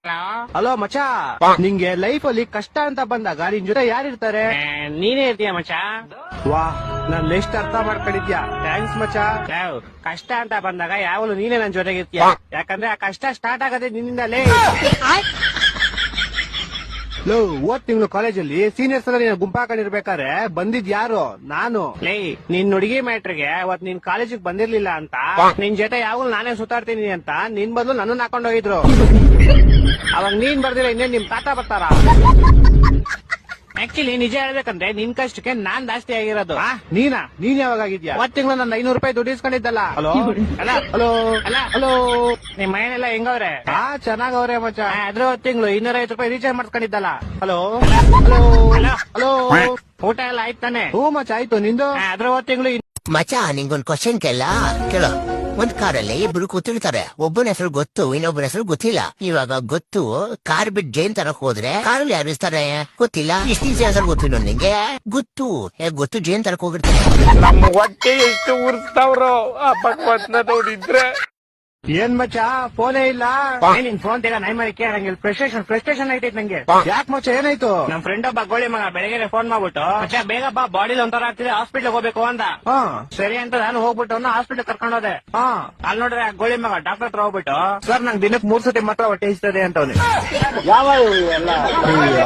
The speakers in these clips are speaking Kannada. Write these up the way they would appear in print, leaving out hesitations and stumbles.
ಹಲೋ ಮಚ, ನಿಂಗೆ ಲೈಫ್ ಅಲ್ಲಿ ಕಷ್ಟ ಅಂತ ಬಂದಾಗ ನಿನ್ ಜೊತೆ ಯಾರಿರ್ತಾರೆ? ನೀನೇ ಇರ್ತೀಯ ಮಚ. ವಾ, ನನ್ ಎಷ್ಟು ಅರ್ಥ ಮಾಡ್ಕೊಂಡಿದ್ಯಾ, ಥ್ಯಾಂಕ್ಸ್ ಮಚ. ಕಷ್ಟ ಅಂತ ಬಂದಾಗ ಯಾವಳು ನೀನೇ ನನ್ ಜೊತೆಗಿರ್ತೀಯ, ಯಾಕಂದ್ರೆ ಆ ಕಷ್ಟ ಸ್ಟಾರ್ಟ್ ಆಗದೆ ನಿನ್ನಿಂದಲೇ. ಲೋ, ಹೋದ್ ತಿಂಗಳು ಕಾಲೇಜಲ್ಲಿ ಸೀನಿಯರ್ಸ್ ಎಲ್ಲ ನೀನು ಗುಂಪಾಕೊಂಡಿರ್ಬೇಕಾದ್ರೆ ಬಂದಿದ್ ಯಾರು? ನಾನು. ನಿನ್ ಹುಡುಗಿ ಮ್ಯಾಟ್ರಿಗೆ ಅವತ್ ನೀನ್ ಕಾಲೇಜಿಗೆ ಬಂದಿರ್ಲಿಲ್ಲ ಅಂತ ನಿನ್ ಜೊತೆ ಯಾವಾಗಲೂ ನಾನೇ ಸುತ್ತಾಡ್ತೀನಿ ಅಂತ ನಿನ್ ಬದಲು ನನ್ನನ್ನ ಹಾಕೊಂಡ್ ಹೋಗಿದ್ರು. ಅವಾಗ ನೀನ್ ಬರ್ದಿಲ್ಲ ಇನ್ನೇನ್ ನಿಮ್ ತಾತ ಬರ್ತಾರ? ಆಕ್ಚುಲಿ ನಿಜ ಹೇಳ್ಬೇಕಂದ್ರೆ ನಿನ್ ಕಷ್ಟಕ್ಕೆ ನಾನ್ ಜಾಸ್ತಿ ಆಗಿರೋದು. ನೀನ್ ಯಾವಾಗ ಆಗಿದ್ಯಾ? ಅವತ್ ತಿಂಗಳು ನನ್ನ 500 ರೂಪಾಯಿ ದುಡ್ಡು ಇಸ್ಕೊಂಡಿದ್ದಲ್ಲ. ಹಲೋ ಹಲೋ ಹಲೋ, ನಿಮ್ ಮನೆಯಲ್ಲ ಹೆಂಗವ್ರೆ? ಚೆನ್ನಾಗವ್ರೆ ಮಚ. ಅದ್ರ ತಿಂಗಳು 250 ರೂಪಾಯಿ ರೀಚಾರ್ಜ್ ಮಾಡ್ಸ್ಕೊಂಡಿದ್ದಲ್ಲ. ಹಲೋ ಹಲೋ ಹಲೋ, ಊಟ ಎಲ್ಲ ಆಯ್ತು ತಾನೆ? ಹ್ಞೂ ಮಚ, ಆಯ್ತು. ನಿಂದು? ಅದ್ರ ತಿಂಗಳು ಮಚ, ನಿಂಗೊಂದ್ ಕ್ವಶನ್ ಕೇಳೋ. ಒಂದ್ ಕಾರಲ್ಲಿ ಇಬ್ರು ಕೂತಿರ್ತಾರೆ. ಒಬ್ಬನ ಹೆಸರು ಗೊತ್ತು, ಇನ್ನೊಬ್ಬನ ಹೆಸರು ಗೊತ್ತಿಲ್ಲ. ಇವಾಗ ಗೊತ್ತು ಕಾರ್ ಬಿಟ್ಟು ಜೈನ್ ತರಕ್ ಹೋದ್ರೆ ಕಾರಲ್ಲಿ ಯಾರು ಇರ್ತಾರೆ ಗೊತ್ತಿಲ್ಲ. ಇಷ್ಟು ಹೆಸರು ಗೊತ್ತಿಲ್ಲ ನಿಂಗೆ. ಗೊತ್ತು ಜೈನ್ ತರಕ್ ಹೋಗಿರ್ತಾರೆ. ನಮ್ಮ ಹೊಟ್ಟೆ ಎಷ್ಟು ಉರ್ಸ್ತಾವ್ರೋ ಆ ಭಗವತ್ನ ನೋಡಿದ್ರೆ. ಏನ್ ಮಚ, ಫೋನೇ ಇಲ್ಲ? ನಿನ್ ಫೋನ್ ತೆಗ ನೈ ಮಾಡಿ ಕೇಳಂಗಿಲ್ಲ. ಫ್ರಸ್ಟ್ರೇಷನ್ ಐತೈತ್ ನಂಗೆ. ಯಾಕೆ ಮಚ, ಏನಾಯ್ತು? ನಮ್ ಫ್ರೆಂಡ್ ಒಬ್ಬ ಗೋಳಿ ಮಗ ಬೆಳಗ್ಗೆ ಫೋನ್ ಮಾಡ್ಬಿಟ್ಟು, ಮಚ್ಚ ಬೇಗ ಬಾ, ಬಾಡಿ ಒಂಥರ ಆಗ್ತಿದೆ, ಹಾಸ್ಪಿಟ್ಲ್ ಹೋಗ್ಬೇಕು ಅಂದ. ಹಾ ಸರಿ ಅಂತ ನಾನು ಹೋಗ್ಬಿಟ್ಟು ಹಾಸ್ಪಿಟ್ಲ್ ಕರ್ಕೊಂಡು ಹೋದೆ. ಹಾ ಅಲ್ಲಿ ನೋಡ್ರೆ ಆ ಗೋಳಿ ಮಗ ಡಾಕ್ಟರ್ ಹತ್ರ ಹೋಗ್ಬಿಟ್ಟು, ಸರ್, ನಂಗೆ ದಿನಕ್ಕೆ 3 ಸತಿ ಮಾತ್ರ ಹೊಟ್ಟೆ ಇಸ್ತದೆ ಅಂತವ್ನೆ.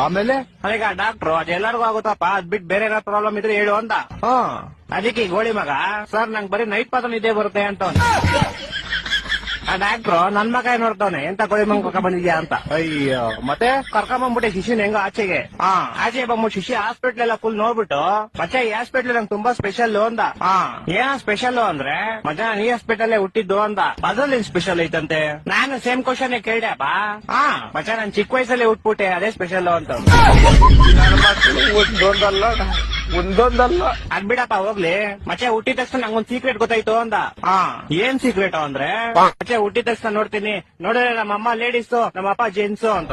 ಆಮೇಲೆ ಅದೀಗ ಡಾಕ್ಟ್ರು ಅದೆಲ್ಲರಿಗೂ ಆಗುತ್ತಪ್ಪ, ಅದ್ ಬಿಟ್ಟು ಬೇರೆ ಏನಾದ್ರು ಪ್ರಾಬ್ಲಮ್ ಇದ್ರೆ ಹೇಳು ಅಂದ. ಹಾ ಅದಕ್ಕೆ ಈ ಗೋಳಿ ಮಗ, ಸರ್ ನಂಗೆ ಬರೀ ನೈಟ್ ಪಾತ್ರ ನಿದ್ದೆ ಬರುತ್ತೆ ಅಂತ. ಆ ಡಾಕ್ಟ್ರು ನನ್ ಮಗ ನೋಡ್ತಾವನೆ, ಎಂತ ಗೋಳಿ ಮಗ ಕರ್ಕೊಂಡ್ ಬಂದಿದ್ಯಾ ಅಂತ. ಅಯ್ಯೋ, ಮತ್ತೆ ಕರ್ಕೊಂಬಂದ್ಬಿಟ್ಟೆ ಶಿಶಿನ ಹೆಂಗ ಆಚೆಗೆ. ಆಚೆ ಬಂದ್ಬಿಟ್ಟು ಶಿಶಿ ಹಾಸ್ಪಿಟ್ಲ್ ಎಲ್ಲ ಫುಲ್ ನೋಡ್ಬಿಟ್ಟು, ಮಚ್ಚ ಈ ಹಾಸ್ಪಿಟ್ಲ್ ನಂಗೆ ತುಂಬಾ ಸ್ಪೆಷಲ್ ಅಂದ. ಏನ ಸ್ಪೆಷಲ್ ಅಂದ್ರೆ, ಮಚ್ಚ ಈ ಹಾಸ್ಪಿಟಲ್ ಹುಟ್ಟಿದ್ದು ಅಂದ. ಅದ್ರಲ್ಲಿ ಸ್ಪೆಷಲ್ ಐತಂತೆ. ನಾನು ಸೇಮ್ ಕ್ವಶನ್ ಕೇಳ್ದೆಪ್ಪ. ಮಚ್ಚ ನಾನ್ ಚಿಕ್ಕ ವಯಸ್ಸಲ್ಲಿ ಹುಟ್ಬಿಟ್ಟೆ, ಅದೇ ಸ್ಪೆಷಲ್ ಅಂತ. ಒಂದೊಂದಲ್ಲ ಅದ್ ಬಿಡಪ್ಪ ಹೋಗ್ಲಿ. ಮಚ್ಚ ಹುಟ್ಟಿದ ತಕ್ಷಣ ನಂಗೊಂದ್ ಸೀಕ್ರೆಟ್ ಗೊತ್ತಾಯ್ತು ಅಂದ. ಏನ್ ಸೀಕ್ರೆಟ್ ಅಂದ್ರೆ, ಮಚ್ಚ ಹುಟ್ಟಿದ ತಕ್ಷಣ ನೋಡ್ತೀನಿ, ನೋಡಿದ್ರೆ ನಮ್ಮ ಅಮ್ಮ ಲೇಡೀಸು, ನಮ್ಮ ಅಪ್ಪ ಜೆಂಟ್ಸು ಅಂತ.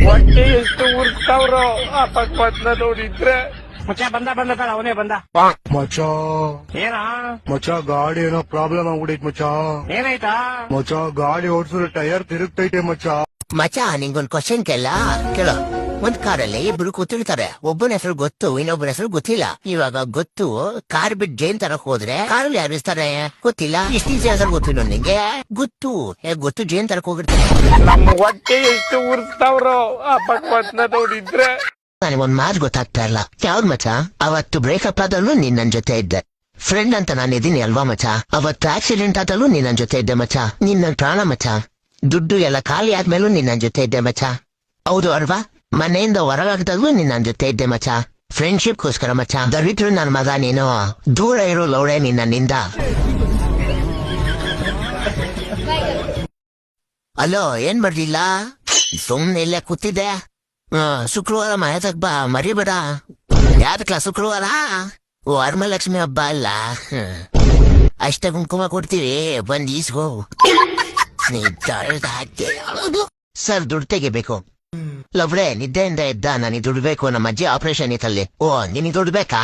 ಹೊಟ್ಟೆ ಎಷ್ಟು ಉರ್ಸ್ತಾವ್ರೋ ಆ ಭಗವತ್ನ ನೋಡಿದ್ರೆ. ಮಚ್ಚ ಬಂದ ಕಣ, ಅವನೇ ಬಂದ. ಮಚ ಏನ ಮಚ, ಗಾಡಿ ಏನೋ ಪ್ರಾಬ್ಲಮ್ ಆಗ್ಬಿಡೈತ್ ಮಚ. ಏನಾಯ್ತಾ? ಮಚ, ಗಾಡಿ ಓಡಿಸಿದ್ರೆ ಟೈರ್ ತಿರುಗ್ತೈತೆ ಮಚ. ಮಚ, ನಿಂಗೊಂದ್ ಕ್ವಶನ್ ಕೇಳೋ. ಒಂದ್ ಕಾರಲ್ಲಿ ಇಬ್ರು ಕೂತಿರ್ತಾರೆ. ಒಬ್ಬನ ಹೆಸರು ಗೊತ್ತು, ಇನ್ನೊಬ್ಬನ ಹೆಸರು ಗೊತ್ತಿಲ್ಲ. ಇವಾಗ ಗೊತ್ತು ಕಾರ್ ಬಿಟ್ಟು ಜೈನ್ ತರಕ್ ಹೋದ್ರೆ ಕಾರಲ್ಲಿ ಯಾರು ಇರ್ತಾರೆ ಗೊತ್ತಿಲ್ಲ. ಇಷ್ಟು ಹೆಸರು ಗೊತ್ತಿಲ್ಲ ನಿಂಗೆ. ಗೊತ್ತು ಜೈನ್ ತರಕ್ ಹೋಗಿರ್ತಾರೆ. ನಮ್ಮ ಹೊಟ್ಟೆ ಎಷ್ಟು ಉರ್ಸ್ತಾವ್ರೋ ಆ ಭಗವತ್ನ ನೋಡಿದ್ರೆ. ನನಗೊಂದ್ ಮಾತು ಗೊತ್ತಾಗ್ತಾ ಇಲ್ಲ. ಯಾವ್ದು ಮಚ? ಅವತ್ತು ಬ್ರೇಕಪ್ ಆದಲ್ಲೂ ನೀನ್ ನನ್ ಜೊತೆ ಇದ್ದೆ. ಫ್ರೆಂಡ್ ಅಂತ ನಾನು ಇದೀನಿ ಅಲ್ವಾ ಮಚ? ಅವತ್ತು ಆಕ್ಸಿಡೆಂಟ್ ಆದಲ್ಲೂ ನೀನ್ ನನ್ ಜೊತೆ ಇದ್ದೆ ಮಚ. ನೀನ್ ನನ್ ಪ್ರಾಣ ಮಚ. ದುಡ್ಡು ಎಲ್ಲ ಖಾಲಿ ಆದ್ಮೇಲೂ ನೀನ್ ನನ್ ಜೊತೆ ಇದ್ದೆ ಮಚ. ಹೌದು ಅಲ್ವಾ? ಮನೆಯಿಂದ ಹೊರಗಾಗ್ದಾಗ್ಲೂ ನೀನ್ ನನ್ ಜೊತೆ ಇದ್ದೆ ಮಚ. ಫ್ರೆಂಡ್ಶಿಪ್ಗೋಸ್ಕರ ಮಚ. ದರಿದ್ರು ನನ್ ಮಗ ನೀನು. ದೂರ ಇರೋ ಲೌಡೆ ನೀನ್ ನನ್ನಿಂದ. ಅಲೋ, ಏನ್ ಬರ್ಲಿಲ್ಲ? ಸುಮ್ನೆ ಇಲ್ಲೇ ಕೂತಿದ್ದೆ. ಶುಕ್ರವಾರ ಮನೆತಕ್ ಬಾ, ಮರಿಬೇಡ. ಯಾವ್ದಕ್ಲ ಶುಕ್ರವಾರ? ವರಮಹಾಲಕ್ಷ್ಮಿ ಹಬ್ಬ ಅಲ್ಲ? ಅಷ್ಟೇ ಕುಂಕುಮ ಕೊಡ್ತೀವಿ, ಬಂದ್ ಈಸ್ಗೋ. ಸರ್, ದುಡ್ಡು ತೆಗಿಬೇಕು. ಲವ್ರೆ, ನಿದ್ದೆಯಿಂದ ಎದ್ದ. ನನಗೆ ದುಡ್ಬೇಕು. ನಮ್ಮ ಅಜ್ಜಿ ಆಪರೇಷನ್ ಇತ್ತಲ್ಲಿ. ಓ, ನಿನಗೆ ದುಡ್ಬೇಕಾ?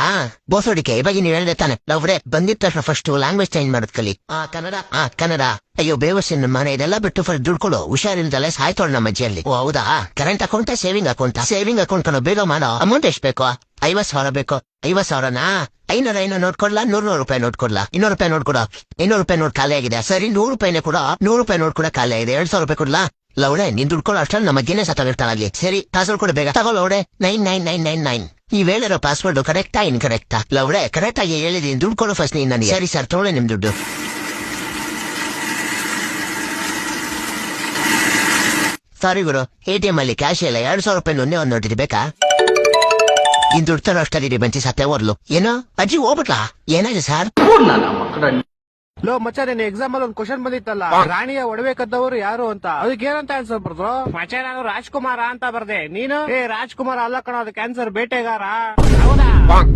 ಬೋಸೋಡಿಕೆ, ಇವಾಗ ನೀವ್ ಹೇಳ್ದೆ ತಾನೆ. ಲವ್ರೆ, ಬಂದಿದ ತಕ್ಷಣ ಫಸ್ಟ್ ಲ್ಯಾಂಗ್ವೇಜ್ ಚೇಂಜ್ ಮಾಡೋದ್ ಕಲಿ. ಕನ್ನಡ. ಅಯ್ಯೋ ಬೇವಸ್ಸಿನ ಮನೆ, ಇದೆಲ್ಲ ಬಿಟ್ಟು ಫಸ್ಟ್ ದುಡ್ಕೊಳು. ಹುಷಾರಿಲ್ದಲೆ ಸಾಯ್ತೋಳು ನಮ್ಮ ಅಜ್ಜಿಯಲ್ಲಿ. ಓ ಹೌದಾ? ಕರೆಂಟ್ ಅಕೌಂಟ್, ಸೇವಿಂಗ್ ಅಕೌಂಟ್ ಕಣೋ. ಬೇಗ ಮಾಡೋ. ಅಮೌಂಟ್ ಎಷ್ಟು ಬೇಕು? 50,000 ಬೇಕು. 50,000ನಾ? 500 ನೋಟ್ ಕೊಡ್ಲಾ? 100 ರೂಪಾಯಿ ನೋಟ್ ಕೊಡ್ಲಾ? 200 ರೂಪಾಯಿ ನೋಟ್ ಕೊಡ. 200 ರೂಪಾಯಿ ನೋಟ್ ಖಾಲಿ ಆಗಿದೆ. ಸರಿ, 100 ರೂಪಾಯಿನೇ ಕೂಡ. 100 ರೂಪಾಯಿ ನೋಟ್ ಕೂಡ ಖಾಲಿ ಆಗಿದೆ. 2,000 ರೂಪಾಯಿ ಕೊಡ್ಲಾ? ಲೌಡೆ, ನೀನ್ ದುಡ್ಕೊಳ್ಳೋ ಅಷ್ಟ್ರಲ್ಲಿ ನಮ್ಮ ಅಜ್ಜಿನೇ ಸತ್ತಾಗಿರ್ತಾನಲ್ಲಿ. ಸರಿ, ಪಾಸ್ವರ್ಡ್ ಕೊಡು ಬೇಗ. ತಗೋ ಲೌಡೆ. 99999. ನೀವ್ ಹೇಳಿರೋ ಪಾಸ್ವರ್ಡ್ ಕರೆಕ್ಟಾ ಇನ್ಕರೆಕ್ಟಾ? ಲೌಡೆ, ಕರೆಕ್ಟ್ ಆಗಿ ಹೇಳಿದೀನಿ. ದುಡ್ಡು ಕೊಡು ಫಸ್ಟ್ ನೀನ್ ನನಗೆ. ಸರಿ ಸರ್, ತಗೊಳ್ಳಿ ನಿಮ್ ದುಡ್ಡು. ಸಾರಿ ಗುರು, ATM ಅಲ್ಲಿ ಕ್ಯಾಶ್ ಇಲ್ಲ. 2,000 ರೂಪಾಯಿ ಒಂದೇ ಒಂದ್ ನೋಟಿದೆ ಬೇಕಾ? ಇನ್ ದುಡ್ಡು ತರೋ ಅಷ್ಟಲ್ಲಿ ಬಂಚಿ ಸತ್ತೆ ಓದ್ಲು. ಏನೋ ಅಜ್ಜಿ ಹೋಗ್ಬಿಟ್ಲಾ? ಏನಾಗಿದೆ ಸರ್? ಲೋ ಮಚ್ಚ, ನಿನ್ನ ಎಕ್ಸಾಮ್ ಅಲ್ಲಿ ಒಂದು ಕ್ವಶನ್ ಬಂದಿತ್ತಲ್ಲ, ರಾಣಿಯ ಒಡವೆ ಕದ್ದವರು ಯಾರು ಅಂತ. ಅದಕ್ಕೆ ಏನಂತ ಆನ್ಸರ್ ಬರ್ದ್ರು? ಮಚ್ಚ ನಾನು ರಾಜ್ಕುಮಾರ ಅಂತ ಬರ್ದೆ. ನೀನು? ರಾಜ್ಕುಮಾರ ಅಲ್ಲ ಕಣ, ಅದಕ್ಕೆ ಆನ್ಸರ್ ಬೇಟೆಗಾರ. ಹೌದಾ?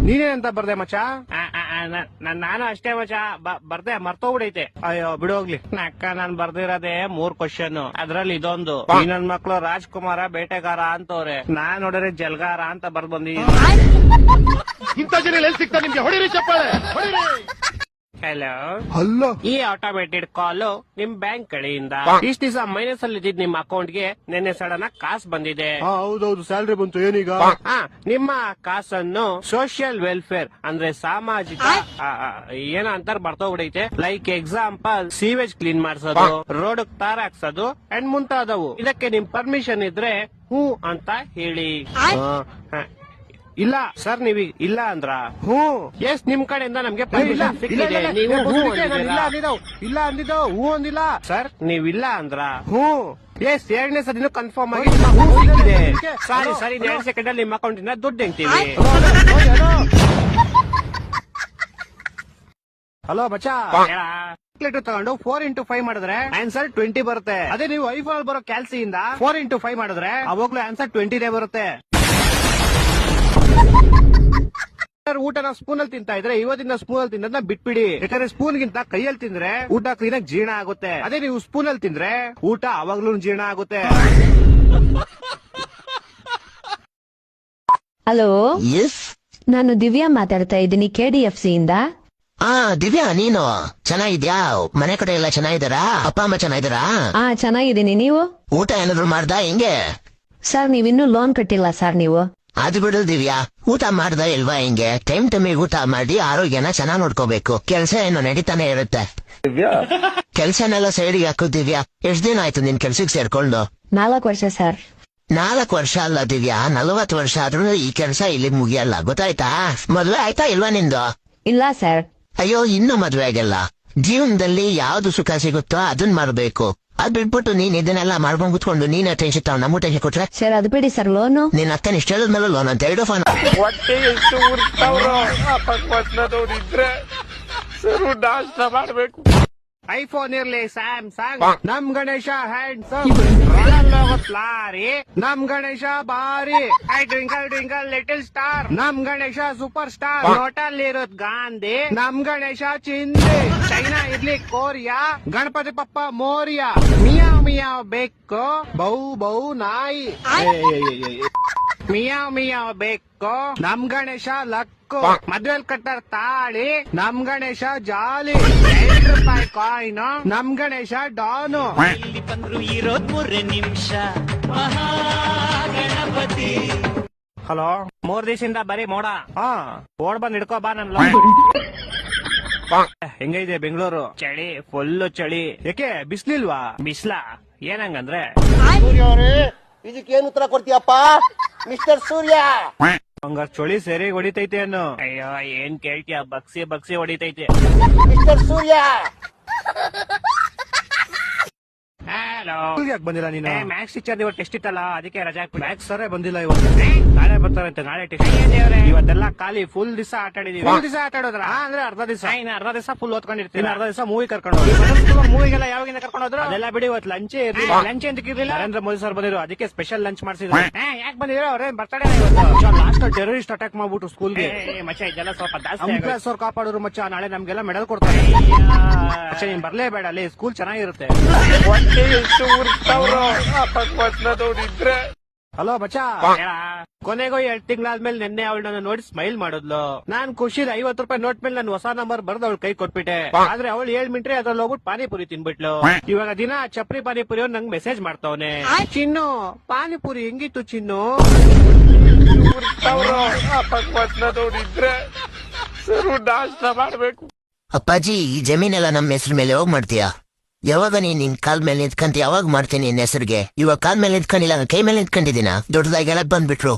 ನೀನೇನಂತ ಬರ್ದೆ ಮಚ್ಚ? ನಾನು ಅಷ್ಟೇ ಮಚ್ಚ, ಬರ್ದೆ, ಮರ್ತೋಗ್ಬಿಡೈತೆ. ಅಯ್ಯೋ ಬಿಡೋಗ್ಲಿ. ಅಕ್ಕ, ನಾನ್ ಬರ್ದಿರೋದೇ 3 ಕ್ವಶನ್, ಅದ್ರಲ್ಲಿ ಇದೊಂದು. ಈ ನನ್ ಮಕ್ಳು ರಾಜ್ಕುಮಾರ ಬೇಟೆಗಾರ ಅಂತವ್ರೆ. ನಾನ್ ನೋಡಿದ್ರೆ ಜಲ್ಗಾರ ಅಂತ ಬರ್ದ್ ಬಂದಿದ್ದೀನಿ. ಇಂಥ ಜನ ಎಲ್ಲಿ ಸಿಗ್ತಾ ನಿಮ್ಗೆ? ಹೊಡಿರಿ ಚಪ್ಪಾಳೆ, ಹೊಡಿರಿ. Hello, hello. ಈ ಆಟೋಮೇಟೆಡ್ ಕಾಲು ನಿಮ್ ಬ್ಯಾಂಕ್ ಕಡೆಯಿಂದ ಇಷ್ಟ ದಿವಸ ಮೈನಸ್ ಅಲ್ಲಿ ಇದ್ದಿದ್ ನಿಮ್ಮ ಅಕೌಂಟ್ಗೆ ನಿನ್ನೆ ಸಡನ್ ಆಗಿ ಕಾಸು ಬಂದಿದೆ. ಹೌದೌದು, ಸ್ಯಾಲ್ರಿ ಬಂತು. ಏನೀಗ? ನಿಮ್ಮ ಕಾಸನ್ನು ಸೋಷಿಯಲ್ ವೆಲ್ಫೇರ್ ಅಂದ್ರೆ ಸಾಮಾಜಿಕ ಏನೋ ಅಂತಾರ ಬರ್ತೋಗ್ಬಿಡೈತೆ. ಲೈಕ್ ಎಕ್ಸಾಂಪಲ್ ಸೀವೇಜ್ ಕ್ಲೀನ್ ಮಾಡ್ಸೋದು, ರೋಡ್ ತಾರ ಹಾಕ್ಸೋದು ಅಂಡ್ ಮುಂತಾದವು. ಇದಕ್ಕೆ ನಿಮ್ ಪರ್ಮಿಷನ್ ಇದ್ರೆ ಹೂ ಅಂತ ಹೇಳಿ. ಇಲ್ಲ ಸರ್, ನೀವ್ ಇಲ್ಲ ಅಂದ್ರ ಹ್ಞೂ. ಎಸ್, ನಿಮ್ ಕಡೆಯಿಂದ ನಮ್ಗೆ ಪರ್ಮಿಷನ್ ಸಿಕ್ಕಿದೆ. ನೀವು ಹೂ ಅಂದಿದ್ದೀರಾ? ಇಲ್ಲ ಅಂದಿದ್ದು, ಹೂ ಅಂದಿಲ್ಲ ಸರ್. ನೀವ್ ಇಲ್ಲ ಅಂದ್ರ ಹ್ಞೂ. ಎಸ್, ಎರಡನೇ ಸದಿನೂ ಕನ್ಫರ್ಮ್ ಆಗಿ ನಿಮ್ಮ ಹೂ ಸಿಕ್ಕಿದೆ. ಸಾರಿ ಸರಿ, 2 ಸೆಕೆಂಡ್ ಅಲ್ಲಿ ನಿಮ್ಮ ಅಕೌಂಟ್ ಇಂದ ದುಡ್ಡು ಹೆಂಗ್ತೀವಿ. ಹಲೋ ಬಚ್ಚಾ, ಕ್ಯಾಲ್ಕುಲೇಟರ್ ತಗೊಂಡು 4x5 ಮಾಡಿದ್ರೆ ಆನ್ಸರ್ 20 ಬರುತ್ತೆ. ಅದೇ ನೀವು ಐಫೋನ್ ಬರೋ ಕ್ಯಾಲ್ಸಿಯಿಂದ 4x5 ಮಾಡಿದ್ರೆ ಅವಾಗ್ಲೂ ಆನ್ಸರ್ 20 ಬರುತ್ತೆ. ಊಟನ ಸ್ಪೂನ್ ಅಲ್ಲಿ ತಿಂತಾ ಇದ್ರೆ ಇವತ್ತಿನ ಸ್ಪೂನ್ ಅಲ್ಲಿ ತಿನ್ನೋದನ್ನ ಬಿಟ್ಬಿಡಿ. ಯಾಕಂದ್ರೆ ಸ್ಪೂನ್ ಗಿಂತ ಕೈಯಲ್ಲಿ ತಿಂದ್ರೆ ಊಟ ಕ್ಲೀನ್ ಆಗಿ ಜೀರ್ಣ ಆಗುತ್ತೆ. ಅದೇ ನೀವು ಸ್ಪೂನ್ ಅಲ್ಲಿ ತಿಂದ್ರೆ ಊಟ ಅವಾಗ್ಲೂ ಜೀರ್ಣ ಆಗುತ್ತೆ. Hello, yes. ನಾನು ದಿವ್ಯಾ ಮಾತಾಡ್ತಾ ಇದ್ದೀನಿ KDFC ಇಂದ. ದಿವ್ಯಾ, ನೀನು ಚೆನ್ನಾಗಿದ್ಯಾ? ಮನೆ ಕಡೆ ಎಲ್ಲ ಚೆನ್ನಾಗಿದ್ದಾರಾ? ಅಪ್ಪ ಅಮ್ಮ ಚೆನ್ನಾಗಿದ್ದಾರಾ? ಚೆನ್ನಾಗಿದ್ದೀನಿ. ನೀವು? ಊಟ ಏನಾದ್ರು ಮಾಡ್ದ? ಹೆಂಗೆ? ಸರ್, ನೀವಿನ್ನೂ ಲೋನ್ ಕಟ್ಟಿಲ್ಲ ಸರ್. ನೀವು ಅದು ಬಿಡು ದಿವ್ಯಾ, ಊಟ ಮಾಡ್ದ ಇಲ್ವಾ? ಹೆಂಗೆ? ಟೈಮಿಗೆ ಊಟ ಮಾಡಿ ಆರೋಗ್ಯನ ಚೆನ್ನಾಗ್ ನೋಡ್ಕೋಬೇಕು. ಕೆಲ್ಸ ಏನೋ ನಡೀತಾನೆ ಇರುತ್ತೆ. ಕೆಲ್ಸನೆಲ್ಲ ಸೈಡಿಗೆ ಹಾಕು ದಿವ್ಯಾ. ಎಷ್ಟ್ ದಿನ ಆಯ್ತು ನಿನ್ ಕೆಲ್ಸಕ್ಕೆ ಸೇರ್ಕೊಂಡು? 4 ವರ್ಷ ಸರ್. 4 ವರ್ಷ ಅಲ್ಲ ದಿವ್ಯಾ, 40 ವರ್ಷ ಆದ್ರೂ ಈ ಕೆಲ್ಸ ಇಲ್ಲಿ ಮುಗಿಯಲ್ಲ, ಗೊತ್ತಾಯ್ತಾ? ಮದ್ವೆ ಆಯ್ತಾ ಇಲ್ವಾ ನಿಂದು? ಇಲ್ಲ ಸರ್. ಅಯ್ಯೋ, ಇನ್ನು ಮದ್ವೆ ಆಗಿಲ್ಲ. ಜೀವನದಲ್ಲಿ ಯಾವ್ದು ಸುಖ ಸಿಗುತ್ತೋ ಅದನ್ ಮಾಡ್ಬೇಕು. ಅದ್ ಬಿಟ್ಬಿಟ್ಟು ನೀನ್ ಇದನ್ನೆಲ್ಲ ಮಾಡ್ಕೊಂಡ್ ಕುತ್ಕೊಂಡು ನೀನೇ ಟೆನ್ಷನ್ ತಾವ್ ನಮಗೂ ಟೆನ್ಷನ್ ಕೊಟ್ರೆ ಸರ್, ಅದು ಬಿಡಿ ಸರ್. ಲೋನು ನಿನ್ ಅಕ್ಕನ ಇಷ್ಟ ಹೇಳಿದ್ಮೇಲೆ ಲೋನ್ ಅಂತ 2 ಫೋನ್. ಹೊಟ್ಟೆ ಎಷ್ಟು ಉರ್ಸ್ತಾವ್ರೋ ಆ ಭಗವಂತನವ್ರಿದ್ರೆ ಸರು ನಾಷ್ಟ ಮಾಡ್ಬೇಕು. ಐಫೋನ್ ಇರ್ಲಿ, ಸ್ಯಾಮ್ಸಂಗ್, ನಮ್ ಗಣೇಶ ಹ್ಯಾಂಡ್ಸಮ್, ಲಾರಿ, ನಮ್ ಗಣೇಶ ಬಾರಿ, I twinkle twinkle little star, ನಮ್ ಗಣೇಶ ಸೂಪರ್ ಸ್ಟಾರ್, ಹೋಟೆಲ್ ಇರೋದ್ ಗಾಂಧಿ, ನಮ್ ಗಣೇಶ ಚಿಂದಿ, ಚೈನಾ ಇರ್ಲಿ ಕೊರಿಯಾ, ಗಣಪತಿ ಪಪ್ಪ ಮೋರಿಯ, ಮಿಯಾವ್ ಮಿಯಾವ್ ಬೆಕ್ಕು, ಬೌ ಬೌ ನಾಯಿ, ಮಿಯಾವ್ ಮಿಯಾವ್ ಬೆಕ್ಕು, ನಮ್ ಗಣೇಶ ಲಕ್ಕು, ಮದ್ವೆಲ್ ಕಟ್ಟರ್ ತಾಳಿ, ನಮ್ ಗಣೇಶ ಜಾಲಿ, 2 ರೂಪಾಯಿ ಕಾಯಿನ್, ನಮ್ ಗಣೇಶ ಡಾನು. ಇಲ್ಲಿ ಬಂದ್ರು ಇರೋದ್ 3 ನಿಮಿಷ ಮಹಾಗಣಪತಿ. ಹಲೋ, 3 ದಿವಸದಿಂದ ಬರೀ ಮೋಡ. ಓಡ್ ಬಂದ್ ಹಿಡ್ಕೋ ಬಾ ನನ್ ಹೆಂಗೈದೆ ಬೆಂಗಳೂರು? ಚಳಿ, ಫುಲ್ಲು ಚಳಿ. ಯಾಕೆ ಬಿಸ್ಲಿಲ್ವಾ? ಬಿಸ್ಲ ಏನಂಗಂದ್ರೆ ಸೂರ್ಯ ಅವರೇ, ಇದಕ್ಕೇನು ಉತ್ತರ ಕೊಡ್ತೀಯಪ್ಪ ಮಿಸ್ಟರ್ ಸೂರ್ಯ? ಹಂಗಾರ್ ಚಳಿ ಸೇರಿ ಹೊಡಿತೈತೆ ಅನ್ನು. ಅಯ್ಯೋ, ಏನ್ ಕೇಳ್ತೀಯ, ಬಗ್ಸಿ ಬಗ್ಸಿ ಹೊಡಿತೈತೆ. ಮಿಸ್ಟರ್ ಸೂರ್ಯ, ಹಲೋ, ಯಾಕೆ ಬಂದಿಲ್ಲ ನೀನು? ಮ್ಯಾಕ್ಸ್ ಟೀಚರ್ ಇವತ್ತು ಟೆಸ್ಟ್ ಇತ್ತಲ್ಲ, ಅದಕ್ಕೆ ರಜಾ ಹಾಕ್ಬಿಟ್ಟು. ಮ್ಯಾಕ್ಸ್ ಸರೇ ಬಂದಿಲ್ಲ ಇವತ್ತು. ನಾಳೆ ಬರ್ತಾರಂತೆ, ನಾಳೆ ಟೆಸ್ಟ್. ಇವತ್ತೆಲ್ಲ ಖಾಲಿ ಫುಲ್ ದಿವಸ ಆಟ ಆಡಿದೀವಿ. ಫುಲ್ ದಿವಸ ಆಟ ಆಡೋದ್ರ ಅಂದ್ರೆ ಅರ್ಧ ದಿವಸ, ಅರ್ಧ ದಿವಸ ಫುಲ್ ಓದ್ಕೊಂಡಿರ್ತೀನಿ, ಅರ್ಧ ದಿವಸ ಮೂವಿ ಕರ್ಕೊಂಡು ಹೋಗಿ. ಮೂವಿಗೆಲ್ಲ ಯಾವಾಗಿಂದ ಕರ್ಕೊಂಡು ಹೋದ್ರು? ಅದೆಲ್ಲ ಬಿಡಿ, ಇವತ್ತು ಲಂಚೇ ಇರ್ಲಿಲ್ಲ. ಲಂಚ್ ಅಂತ ಇರ್ಲಿಲ್ಲ. ನರೇಂದ್ರ ಮೋದಿ ಸರ್ ಬಂದಿರೋ, ಅದಕ್ಕೆ ಸ್ಪೆಷಲ್ ಲಂಚ್ ಮಾಡಿಸಿದ್ರು. ಯಾಕೆ ಬಂದಿರೋ? ಅವ್ರೇನ್ ಬರ್ತಡೇ ಇವತ್ತು. ಲಾಸ್ಟ್ ಟೆರರಿಸ್ಟ್ ಅಟ್ಯಾಕ್ ಮಾಡ್ಬಿಟ್ಟು ಸ್ಕೂಲ್ಗೆ. ಮಚ್ಚ ಇದೆಲ್ಲ ಸ್ವಲ್ಪ ಜಾಸ್ತಿ. ಕ್ಲಾಸ್ ಅವ್ರು ಕಾಪಾಡೋರು ಮಚ್ಚ, ನಾಳೆ ನಮ್ಗೆಲ್ಲ ಮೆಡಲ್ ಕೊಡ್ತಾರೆ. ಮಚ್ಚ ನೀನ್ ಬರ್ಲೇಬೇಡ, ಅಲ್ಲಿ ಸ್ಕೂಲ್ ಚೆನ್ನಾಗಿರುತ್ತೆ. ಹೊಟ್ಟೆ ಎಷ್ಟು ಉರ್ಸ್ತಾವ್ರೋ ಆ ಭಗವಂತನವ್ರಿದ್ರೆ. ಹಲೋ ಬಚ್ಚಾ, ಕೊನೆಗೂ 2 ತಿಂಗಳಾದ್ಮೇಲೆ ನಿನ್ನೆ ಅವಳು ನನ್ನ ನೋಡಿ ಸ್ಮೈಲ್ ಮಾಡಿದ್ಲು. ನಾನ್ ಖುಷಿದ 50 ರೂಪಾಯಿ ನೋಟ್ ಮೇಲೆ ನಾನು ಹೊಸ ನಂಬರ್ ಬರ್ದು ಅವಳು ಕೈ ಕೊಟ್ಬಿಟ್ಟೆ. ಆದ್ರೆ ಅವಳು 7 ಮಿನಿಟ್ರೆ ಅದ್ರಲ್ಲಿ ಹೋಗ್ಬಿಟ್ಟು ಪಾನಿಪುರಿ ತಿನ್ಬಿಟ್ಲು. ಇವಾಗ ದಿನ ಚಪ್ರಿ ಪಾನಿಪುರಿ ಅವ್ರು ನಂಗೆ ಮೆಸೇಜ್ ಮಾಡ್ತಾವನೆ. ಚಿನ್ನು, ಪಾನಿಪುರಿ ಹೆಂಗಿತ್ತು ಚಿನ್ನು? ಉರ್ಸ್ತಾವ್ರೋ ಆ ಭಗವಂತನವ್ರಿದ್ರೆ ಸರು ನಾಷ್ಟ ಮಾಡ್ಬೇಕು. ಅಪ್ಪಾಜಿ, ಈ ಜಮೀನೆಲ್ಲ ನಮ್ಮ ಹೆಸರು ಮೇಲೆ ಹೋಗ್ ಮಾಡ್ತೀಯಾ? ಯಾವಾಗ ನಿನ್ ಕಾಲ್ ಮೇಲೆ ನಿಂತ್ಕಂತ ಯಾವಾಗ ಮಾಡ್ತೀನಿ ನಿನ್ ಹೆಸರಿಗೆ? ಇವಾಗ ಕಾಲ್ ಮೇಲೆ ನಿಂತ್ಕೊಂಡಿಲ್ಲ, ಕೈ ಮೇಲೆ ನಿಂತ್ಕೊಂಡಿದ್ದೀನ. ದೊಡ್ಡದಾಗೆಲ್ಲ ಬಂದ್ಬಿಟ್ರು.